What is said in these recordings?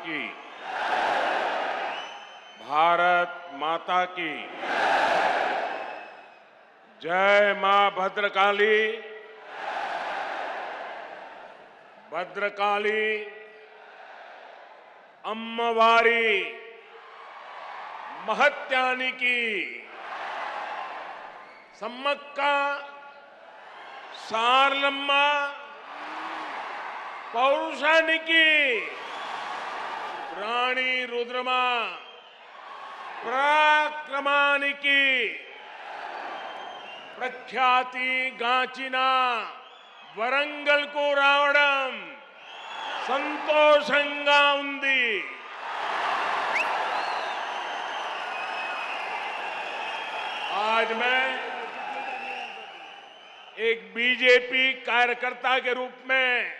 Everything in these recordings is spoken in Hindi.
की। भारत माता की जय। मां भद्रकाली। भद्रकाली अम्मवारी महत्यानी की सम्मक्का सारलम्मा पौरुषानिकी रानी रुद्रमा पराक्रमानिकी प्रख्याति गांचिना वरंगल को रावणम संतोषंगा उंदी। आज मैं एक बीजेपी कार्यकर्ता के रूप में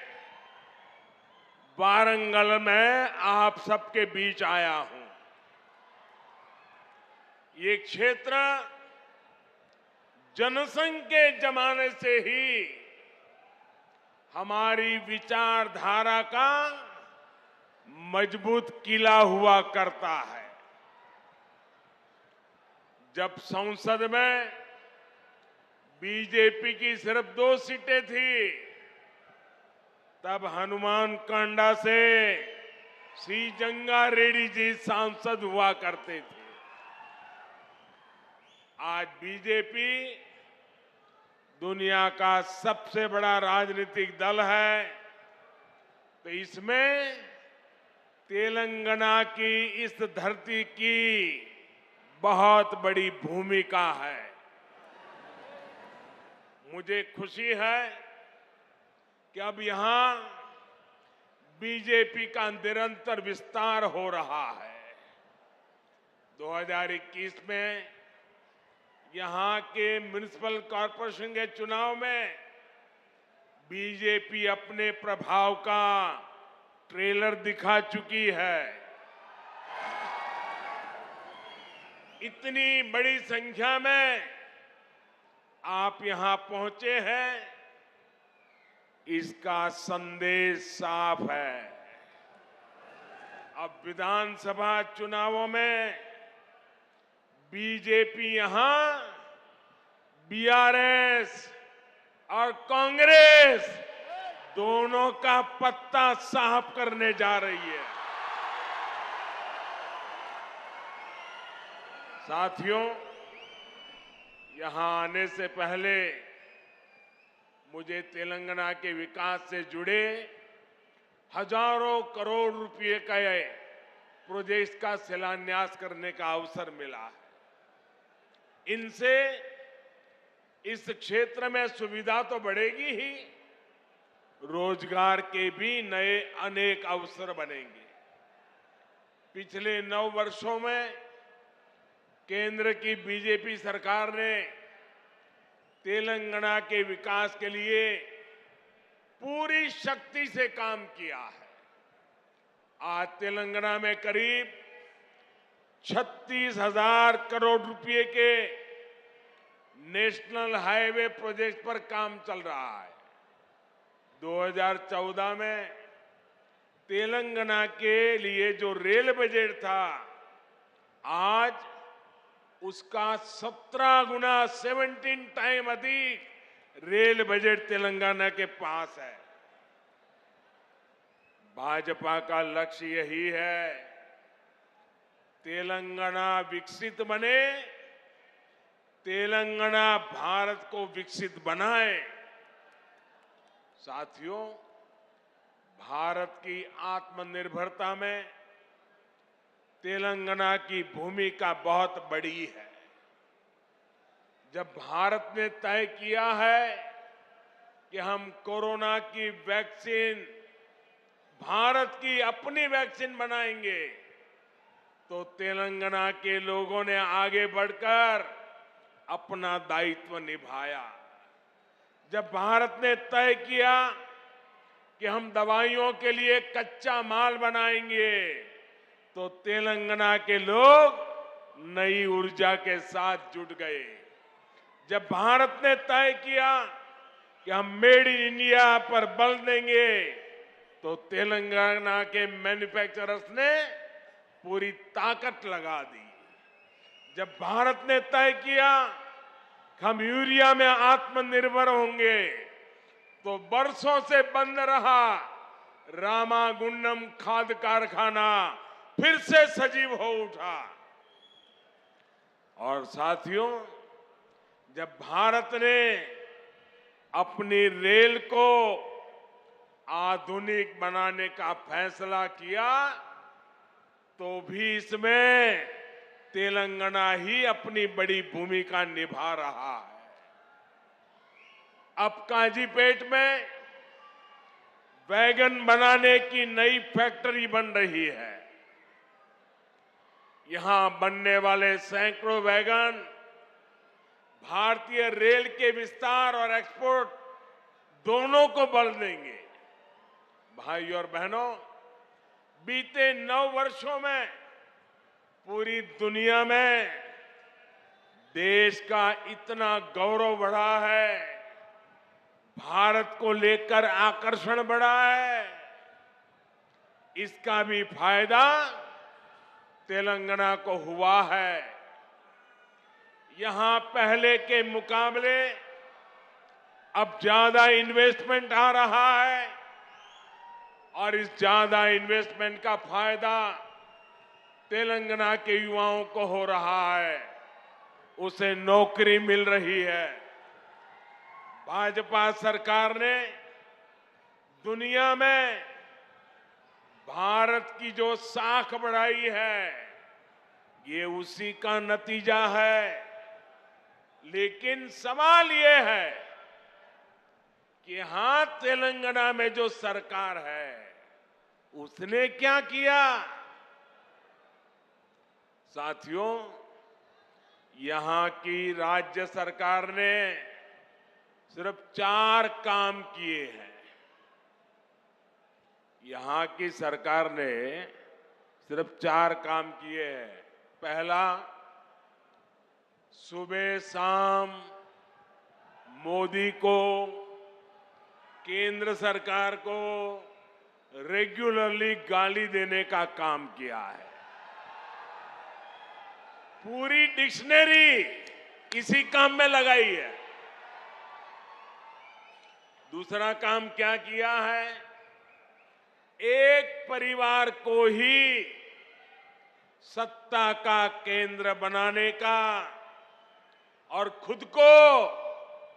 वारंगल में आप सबके बीच आया हूं। ये क्षेत्र जनसंघ के जमाने से ही हमारी विचारधारा का मजबूत किला हुआ करता है। जब संसद में बीजेपी की सिर्फ 2 सीटें थी, तब हनुमान कांडा से सी जंगा रेड्डी जी सांसद हुआ करते थे। आज बीजेपी दुनिया का सबसे बड़ा राजनीतिक दल है, तो इसमें तेलंगाना की इस धरती की बहुत बड़ी भूमिका है। मुझे खुशी है कि अब यहां बीजेपी का निरंतर विस्तार हो रहा है। 2021 में यहां के म्युनिसिपल कॉरपोरेशन के चुनाव में बीजेपी अपने प्रभाव का ट्रेलर दिखा चुकी है। इतनी बड़ी संख्या में आप यहां पहुंचे हैं, इसका संदेश साफ है। अब विधानसभा चुनावों में बीजेपी यहां बीआरएस और कांग्रेस दोनों का पत्ता साफ करने जा रही है। साथियों, यहां आने से पहले मुझे तेलंगाना के विकास से जुड़े हजारों करोड़ रुपए के प्रोजेक्ट का शिलान्यास करने का अवसर मिला है। इनसे इस क्षेत्र में सुविधा तो बढ़ेगी ही, रोजगार के भी नए अनेक अवसर बनेंगे। पिछले 9 वर्षों में केंद्र की बीजेपी सरकार ने तेलंगाना के विकास के लिए पूरी शक्ति से काम किया है। आज तेलंगाना में करीब 36,000 करोड़ रुपए के नेशनल हाईवे प्रोजेक्ट पर काम चल रहा है। 2014 में तेलंगाना के लिए जो रेल बजट था, आज उसका 17 गुना 17 टाइम अधिक रेल बजट तेलंगाना के पास है। भाजपा का लक्ष्य यही है, तेलंगाना विकसित बने, तेलंगाना भारत को विकसित बनाए। साथियों, भारत की आत्मनिर्भरता में तेलंगाना की भूमिका बहुत बड़ी है। जब भारत ने तय किया है कि हम कोरोना की वैक्सीन, भारत की अपनी वैक्सीन बनाएंगे, तो तेलंगाना के लोगों ने आगे बढ़कर अपना दायित्व निभाया। जब भारत ने तय किया कि हम दवाइयों के लिए कच्चा माल बनाएंगे, तो तेलंगाना के लोग नई ऊर्जा के साथ जुट गए। जब भारत ने तय किया कि हम मेड इन इंडिया पर बल देंगे, तो तेलंगाना के मैन्युफैक्चरर्स ने पूरी ताकत लगा दी। जब भारत ने तय किया कि हम यूरिया में आत्मनिर्भर होंगे, तो बरसों से बंद रहा रामागुंडम खाद कारखाना फिर से सजीव हो उठा। और साथियों, जब भारत ने अपनी रेल को आधुनिक बनाने का फैसला किया, तो भी इसमें तेलंगाना ही अपनी बड़ी भूमिका निभा रहा है। अब काजीपेट में वैगन बनाने की नई फैक्ट्री बन रही है। यहां बनने वाले सैकड़ों वैगन भारतीय रेल के विस्तार और एक्सपोर्ट दोनों को बल देंगे। भाइयों और बहनों, बीते 9 वर्षों में पूरी दुनिया में देश का इतना गौरव बढ़ा है, भारत को लेकर आकर्षण बढ़ा है। इसका भी फायदा तेलंगाना को हुआ है। यहां पहले के मुकाबले अब ज्यादा इन्वेस्टमेंट आ रहा है और इस ज्यादा इन्वेस्टमेंट का फायदा तेलंगाना के युवाओं को हो रहा है, उसे नौकरी मिल रही है। भाजपा सरकार ने दुनिया में भारत की जो साख बढ़ाई है, ये उसी का नतीजा है। लेकिन सवाल ये है कि यहां तेलंगाना में जो सरकार है, उसने क्या किया? साथियों, यहां की राज्य सरकार ने सिर्फ 4 काम किए हैं। यहां की सरकार ने सिर्फ 4 काम किए हैं। पहला, सुबह शाम मोदी को, केंद्र सरकार को रेगुलरली गाली देने का काम किया है। पूरी डिक्शनरी इसी काम में लगाई है। दूसरा काम क्या किया है? एक परिवार को ही सत्ता का केंद्र बनाने का और खुद को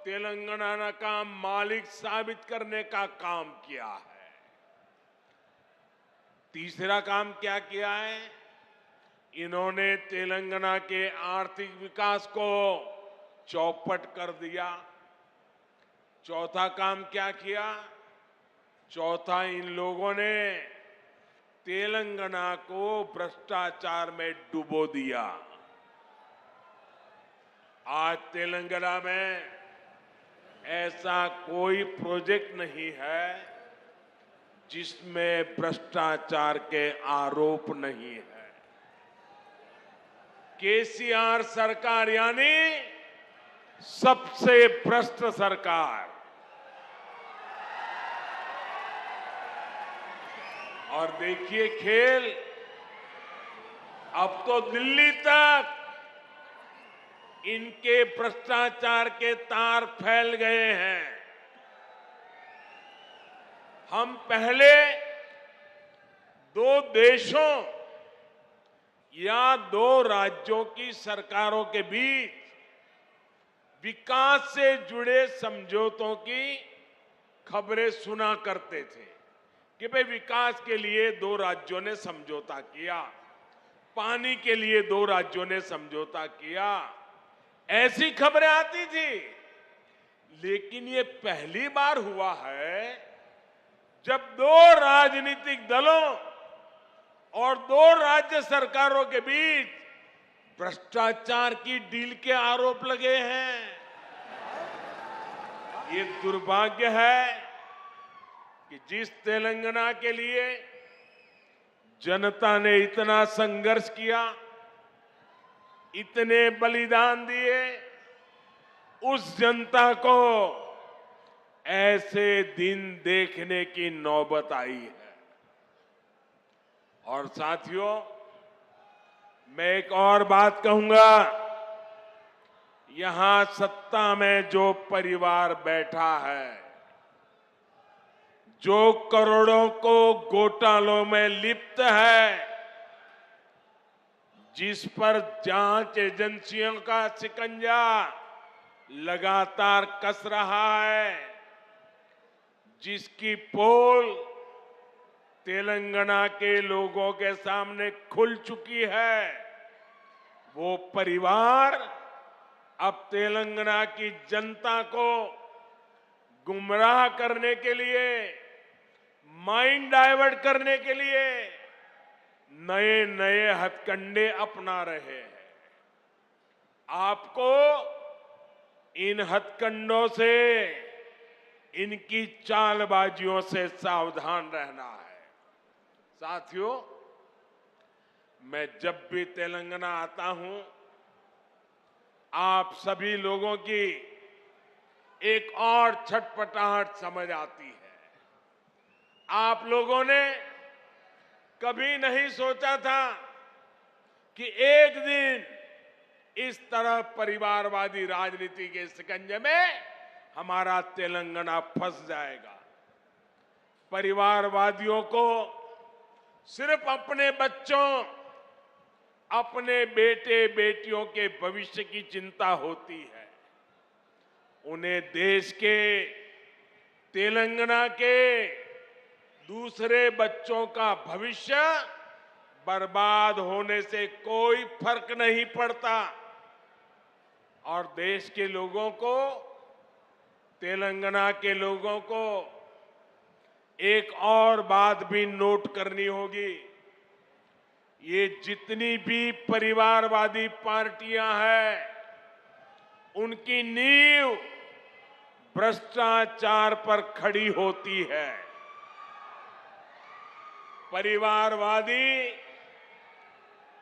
तेलंगाना का मालिक साबित करने का काम किया है। तीसरा काम क्या किया है? इन्होंने तेलंगाना के आर्थिक विकास को चौपट कर दिया। चौथा काम क्या किया? चौथा, इन लोगों ने तेलंगाना को भ्रष्टाचार में डुबो दिया। आज तेलंगाना में ऐसा कोई प्रोजेक्ट नहीं है जिसमें भ्रष्टाचार के आरोप नहीं है। केसीआर सरकार यानी सबसे भ्रष्ट सरकार। और देखिए खेल, अब तो दिल्ली तक इनके भ्रष्टाचार के तार फैल गए हैं। हम पहले 2 देशों या 2 राज्यों की सरकारों के बीच विकास से जुड़े समझौतों की खबरें सुना करते थे कि भाई विकास के लिए 2 राज्यों ने समझौता किया, पानी के लिए 2 राज्यों ने समझौता किया, ऐसी खबरें आती थी। लेकिन ये पहली बार हुआ है जब 2 राजनीतिक दलों और 2 राज्य सरकारों के बीच भ्रष्टाचार की डील के आरोप लगे हैं। ये दुर्भाग्य है कि जिस तेलंगाना के लिए जनता ने इतना संघर्ष किया, इतने बलिदान दिए, उस जनता को ऐसे दिन देखने की नौबत आई है। और साथियों, मैं एक और बात कहूंगा, यहां सत्ता में जो परिवार बैठा है, जो करोड़ों को घोटालों में लिप्त है, जिस पर जांच एजेंसियों का शिकंजा लगातार कस रहा है, जिसकी पोल तेलंगाना के लोगों के सामने खुल चुकी है, वो परिवार अब तेलंगाना की जनता को गुमराह करने के लिए, माइंड डाइवर्ट करने के लिए नए नए हथकंडे अपना रहे हैं। आपको इन हथकंडों से, इनकी चालबाजियों से सावधान रहना है। साथियों, मैं जब भी तेलंगाना आता हूं, आप सभी लोगों की एक और छटपटाहट समझ आती है। आप लोगों ने कभी नहीं सोचा था कि एक दिन इस तरह परिवारवादी राजनीति के शिकंजे में हमारा तेलंगाना फंस जाएगा। परिवारवादियों को सिर्फ अपने बच्चों, अपने बेटे बेटियों के भविष्य की चिंता होती है। उन्हें देश के, तेलंगाना के दूसरे बच्चों का भविष्य बर्बाद होने से कोई फर्क नहीं पड़ता। और देश के लोगों को, तेलंगाना के लोगों को एक और बात भी नोट करनी होगी। ये जितनी भी परिवारवादी पार्टियां हैं, उनकी नींव भ्रष्टाचार पर खड़ी होती है। परिवारवादी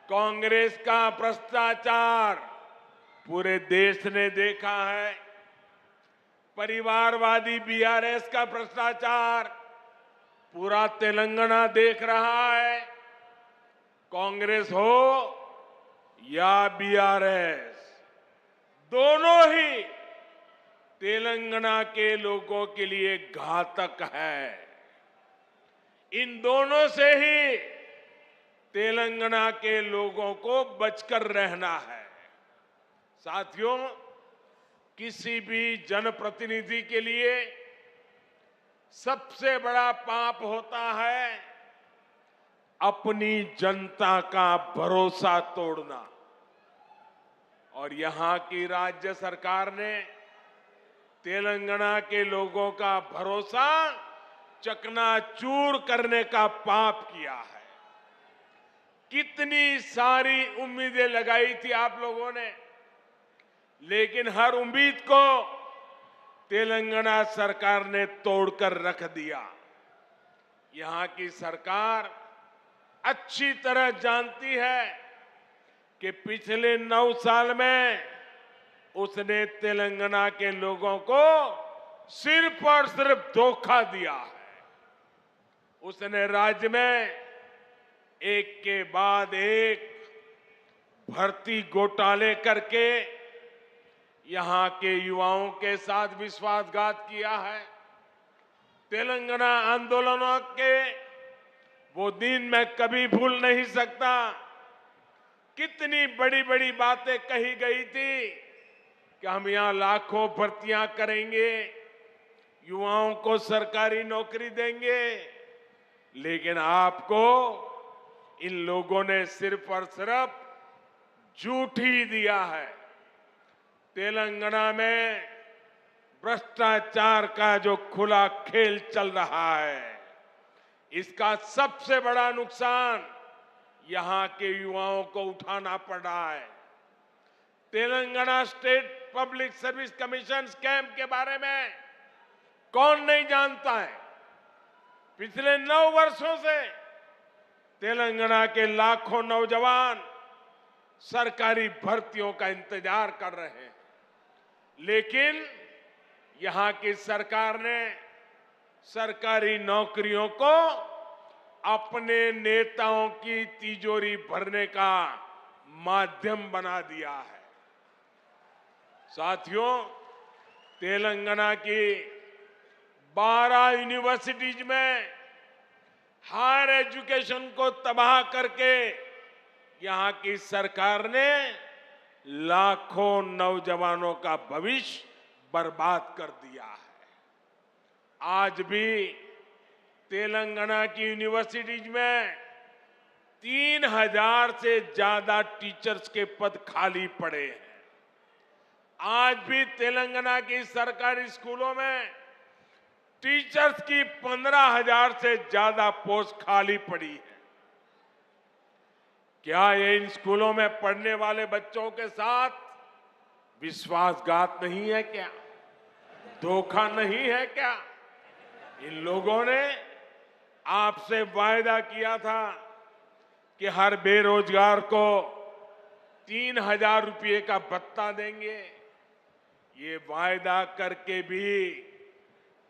कांग्रेस का भ्रष्टाचार पूरे देश ने देखा है। परिवारवादी बीआरएस का भ्रष्टाचार पूरा तेलंगाना देख रहा है। कांग्रेस हो या बीआरएस, दोनों ही तेलंगाना के लोगों के लिए घातक है। इन दोनों से ही तेलंगाना के लोगों को बचकर रहना है। साथियों, किसी भी जनप्रतिनिधि के लिए सबसे बड़ा पाप होता है अपनी जनता का भरोसा तोड़ना। और यहां की राज्य सरकार ने तेलंगाना के लोगों का भरोसा चकनाचूर करने का पाप किया है। कितनी सारी उम्मीदें लगाई थी आप लोगों ने, लेकिन हर उम्मीद को तेलंगाना सरकार ने तोड़कर रख दिया। यहां की सरकार अच्छी तरह जानती है कि पिछले 9 साल में उसने तेलंगाना के लोगों को सिर्फ और सिर्फ धोखा दिया है। उसने राज्य में एक के बाद एक भर्ती घोटाले करके यहां के युवाओं के साथ विश्वासघात किया है। तेलंगाना आंदोलनों के वो दिन मैं कभी भूल नहीं सकता। कितनी बड़ी बड़ी बातें कही गई थी कि हम यहां लाखों भर्तियां करेंगे, युवाओं को सरकारी नौकरी देंगे, लेकिन आपको इन लोगों ने सिर्फ और सिर्फ झूठ ही दिया है। तेलंगाना में भ्रष्टाचार का जो खुला खेल चल रहा है, इसका सबसे बड़ा नुकसान यहां के युवाओं को उठाना पड़ रहा है। Telangana state public service commission scam के बारे में कौन नहीं जानता है। पिछले 9 वर्षों से तेलंगाना के लाखों नौजवान सरकारी भर्तियों का इंतजार कर रहे हैं, लेकिन यहां की सरकार ने सरकारी नौकरियों को अपने नेताओं की तिजोरी भरने का माध्यम बना दिया है। साथियों, तेलंगाना की 12 यूनिवर्सिटीज में हायर एजुकेशन को तबाह करके यहां की सरकार ने लाखों नौजवानों का भविष्य बर्बाद कर दिया है। आज भी तेलंगाना की यूनिवर्सिटीज में 3000 से ज्यादा टीचर्स के पद खाली पड़े हैं। आज भी तेलंगाना की सरकारी स्कूलों में टीचर्स की 15,000 से ज्यादा पोस्ट खाली पड़ी है। क्या ये इन स्कूलों में पढ़ने वाले बच्चों के साथ विश्वासघात नहीं है क्या? धोखा नहीं है क्या? इन लोगों ने आपसे वायदा किया था कि हर बेरोजगार को 3,000 रुपये का भत्ता देंगे। ये वायदा करके भी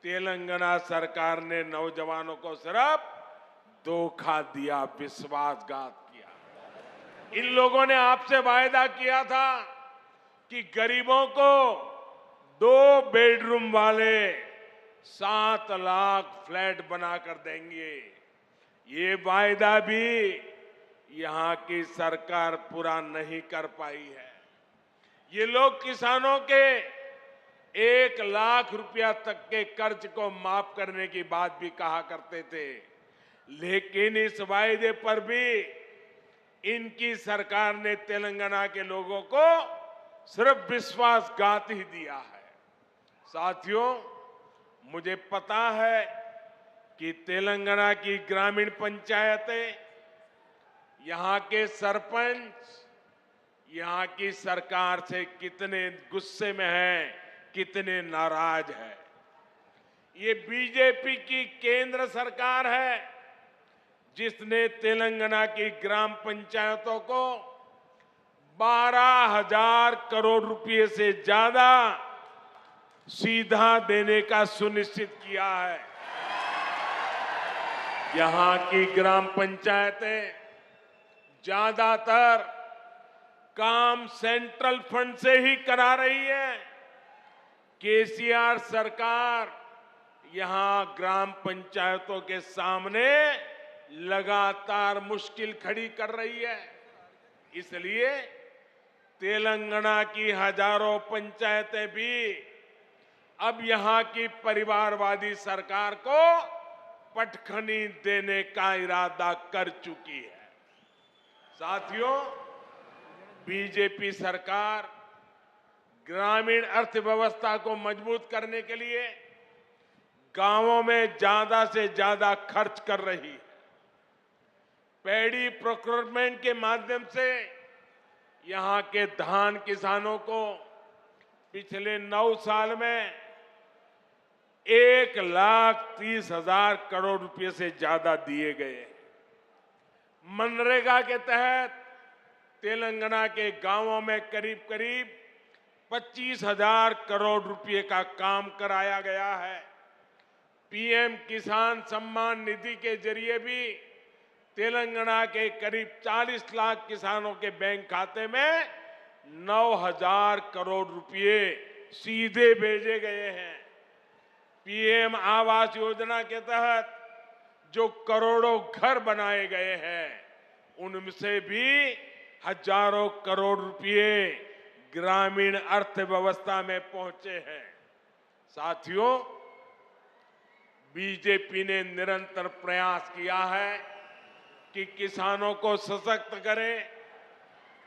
तेलंगाना सरकार ने नौजवानों को सिर्फ धोखा दिया, विश्वासघात किया। इन लोगों ने आपसे वायदा किया था कि गरीबों को 2 बेडरूम वाले 7 लाख फ्लैट बनाकर देंगे। ये वायदा भी यहां की सरकार पूरा नहीं कर पाई है। ये लोग किसानों के 1 लाख रुपया तक के कर्ज को माफ करने की बात भी कहा करते थे, लेकिन इस वायदे पर भी इनकी सरकार ने तेलंगाना के लोगों को सिर्फ विश्वासघात ही दिया है। साथियों, मुझे पता है कि तेलंगाना की ग्रामीण पंचायतें, यहां के सरपंच यहां की सरकार से कितने गुस्से में हैं, कितने नाराज हैं। ये बीजेपी की केंद्र सरकार है जिसने तेलंगाना की ग्राम पंचायतों को 12,000 करोड़ रुपए से ज्यादा सीधा देने का सुनिश्चित किया है। यहां की ग्राम पंचायतें ज्यादातर काम सेंट्रल फंड से ही करा रही है। केसीआर सरकार यहां ग्राम पंचायतों के सामने लगातार मुश्किल खड़ी कर रही है। इसलिए तेलंगाना की हजारों पंचायतें भी अब यहां की परिवारवादी सरकार को पटखनी देने का इरादा कर चुकी है। साथियों, बीजेपी सरकार ग्रामीण अर्थव्यवस्था को मजबूत करने के लिए गांवों में ज्यादा से ज्यादा खर्च कर रही है। पैडी प्रोक्योरमेंट के माध्यम से यहां के धान किसानों को पिछले 9 साल में 1,30,000 करोड़ रुपए से ज्यादा दिए गए। मनरेगा के तहत तेलंगाना के गांवों में करीब करीब 25,000 करोड़ रुपए का काम कराया गया है। पीएम किसान सम्मान निधि के जरिए भी तेलंगाना के करीब 40 लाख किसानों के बैंक खाते में 9,000 करोड़ रुपए सीधे भेजे गए हैं। पीएम आवास योजना के तहत जो करोड़ों घर बनाए गए हैं, उनसे भी हजारों करोड़ रुपए ग्रामीण अर्थव्यवस्था में पहुंचे हैं। साथियों, बीजेपी ने निरंतर प्रयास किया है कि किसानों को सशक्त करें,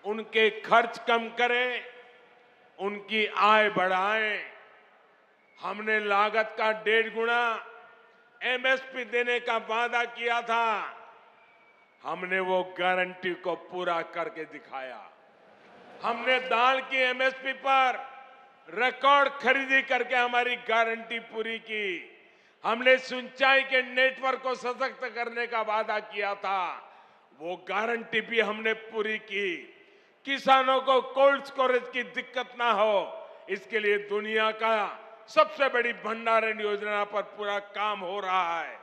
उनके खर्च कम करें, उनकी आय बढ़ाएं। हमने लागत का 1.5 गुना एमएसपी देने का वादा किया था। हमने वो गारंटी को पूरा करके दिखाया। हमने दाल की एमएसपी पर रिकॉर्ड खरीदी करके हमारी गारंटी पूरी की। हमने सिंचाई के नेटवर्क को सशक्त करने का वादा किया था, वो गारंटी भी हमने पूरी की। किसानों को कोल्ड स्टोरेज की दिक्कत ना हो, इसके लिए दुनिया का सबसे बड़ी भंडारण योजना पर पूरा काम हो रहा है।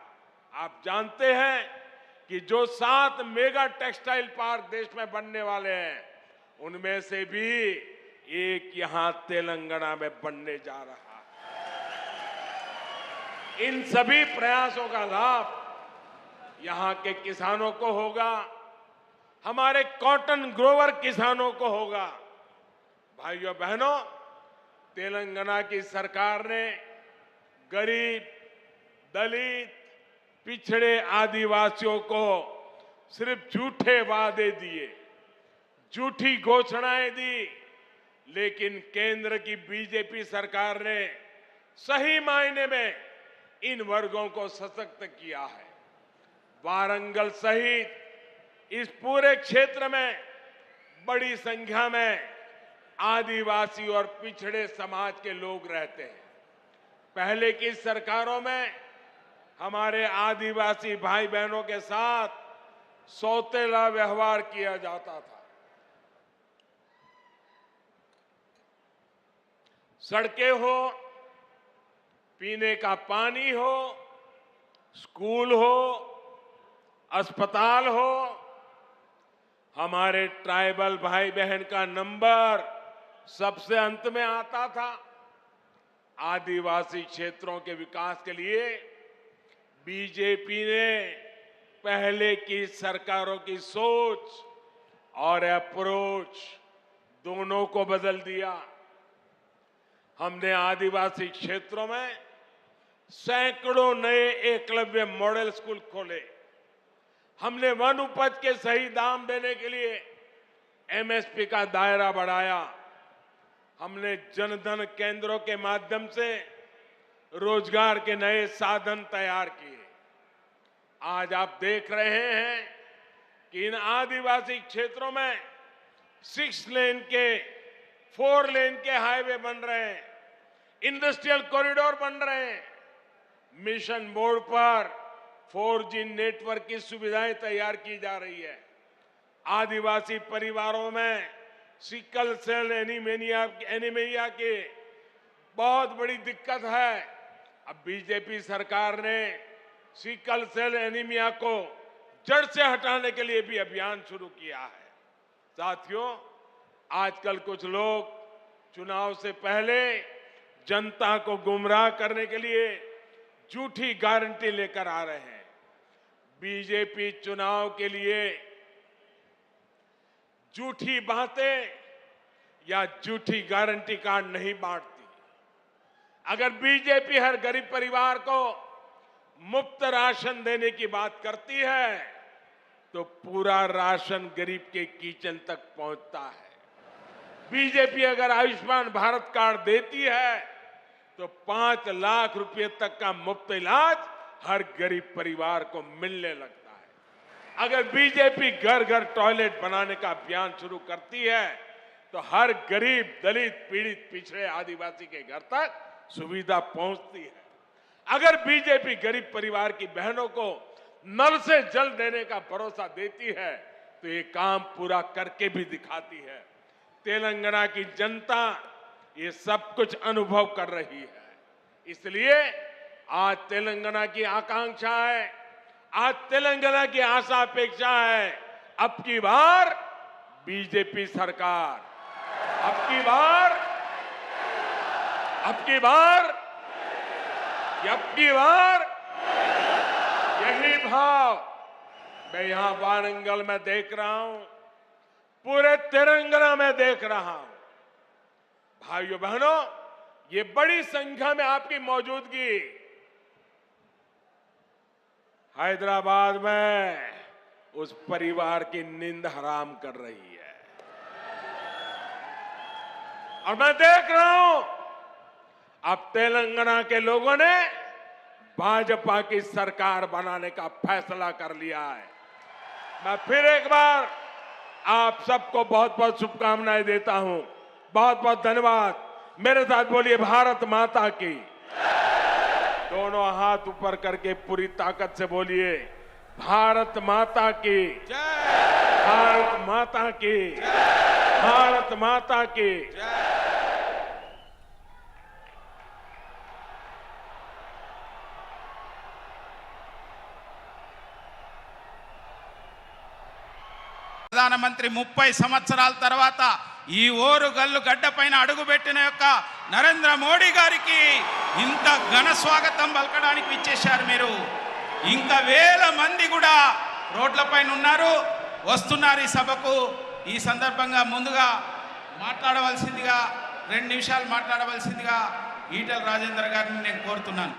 आप जानते हैं कि जो 7 मेगा टेक्सटाइल पार्क देश में बनने वाले हैं, उनमें से भी एक यहां तेलंगाना में बनने जा रहा है। इन सभी प्रयासों का लाभ यहां के किसानों को होगा, हमारे कॉटन ग्रोवर किसानों को होगा। भाइयों बहनों, तेलंगाना की सरकार ने गरीब, दलित, पिछड़े आदिवासियों को सिर्फ झूठे वादे दिए, झूठी घोषणाएं दी, लेकिन केंद्र की बीजेपी सरकार ने सही मायने में इन वर्गों को सशक्त किया है। वारंगल सहित इस पूरे क्षेत्र में बड़ी संख्या में आदिवासी और पिछड़े समाज के लोग रहते हैं। पहले की सरकारों में हमारे आदिवासी भाई बहनों के साथ सौतेला व्यवहार किया जाता था। सड़कें हो, पीने का पानी हो, स्कूल हो, अस्पताल हो, हमारे ट्राइबल भाई बहन का नंबर सबसे अंत में आता था। आदिवासी क्षेत्रों के विकास के लिए बीजेपी ने पहले की सरकारों की सोच और अप्रोच दोनों को बदल दिया। हमने आदिवासी क्षेत्रों में सैकड़ों नए एकलव्य मॉडल स्कूल खोले। हमने वन उपज के सही दाम देने के लिए एमएसपी का दायरा बढ़ाया। हमने जनधन केंद्रों के माध्यम से रोजगार के नए साधन तैयार किए। आज आप देख रहे हैं कि इन आदिवासी क्षेत्रों में 6 लेन के 4 लेन के हाईवे बन रहे हैं, इंडस्ट्रियल कॉरिडोर बन रहे हैं, मिशन मोड पर 4G नेटवर्क की सुविधाएं तैयार की जा रही है। आदिवासी परिवारों में सिकल सेल एनीमिया की बहुत बड़ी दिक्कत है। अब बीजेपी सरकार ने सिकल सेल एनीमिया को जड़ से हटाने के लिए भी अभियान शुरू किया है। साथियों, आजकल कुछ लोग चुनाव से पहले जनता को गुमराह करने के लिए झूठी गारंटी लेकर आ रहे हैं। बीजेपी चुनाव के लिए झूठी बातें या झूठी गारंटी कार्ड नहीं बांटती। अगर बीजेपी हर गरीब परिवार को मुफ्त राशन देने की बात करती है, तो पूरा राशन गरीब के किचन तक पहुंचता है। बीजेपी अगर आयुष्मान भारत कार्ड देती है, तो 5 लाख रुपए तक का मुफ्त इलाज हर गरीब परिवार को मिलने लगता है। अगर बीजेपी घर घर टॉयलेट बनाने का अभियान शुरू करती है, तो हर गरीब, दलित, पीड़ित, पिछड़े आदिवासी के घर तक सुविधा पहुंचती है। अगर बीजेपी गरीब परिवार की बहनों को नल से जल देने का भरोसा देती है, तो ये काम पूरा करके भी दिखाती है। तेलंगाना की जनता ये सब कुछ अनुभव कर रही है। इसलिए आज तेलंगाना की आकांक्षा है, आज तेलंगाना की आशा अपेक्षा है, अब की बार बीजेपी सरकार, अब की बार यही भाव मैं यहां वारंगल में देख रहा हूं, पूरे तेलंगाना में देख रहा हूं। भाइयों बहनों, ये बड़ी संख्या में आपकी मौजूदगी हैदराबाद में उस परिवार की नींद हराम कर रही है। और मैं देख रहा हूं अब तेलंगाना के लोगों ने भाजपा की सरकार बनाने का फैसला कर लिया है। मैं फिर एक बार आप सबको बहुत बहुत शुभकामनाएं देता हूं। बहुत बहुत धन्यवाद। मेरे साथ बोलिए भारत माता की। दोनों हाथ ऊपर करके पूरी ताकत से बोलिए भारत माता की जय, भारत माता की जय, भारत माता की जय। ప్రధానమంత్రి 30 సంవత్సరాల తర్వాత ఈ ఓరుగల్లు గడ్డపైన అడుగుపెట్టిన యొక్క నరేంద్ర మోడీ గారికి ఇంత ఘన స్వాగతం పలకడానికి ఇచ్చేశారు మీరు. ఇంకా వేల మంది కూడా రోడ్లపైన ఉన్నారు, వస్తున్నారు ఈ సభకు. ఈ సందర్భంగా ముందుగా మాట్లాడవలసిందిగా 2 నిమిషాలు మాట్లాడవలసిందిగా ఈటెల రాజేందర్ గారిని నేను కోరుతున్నాను.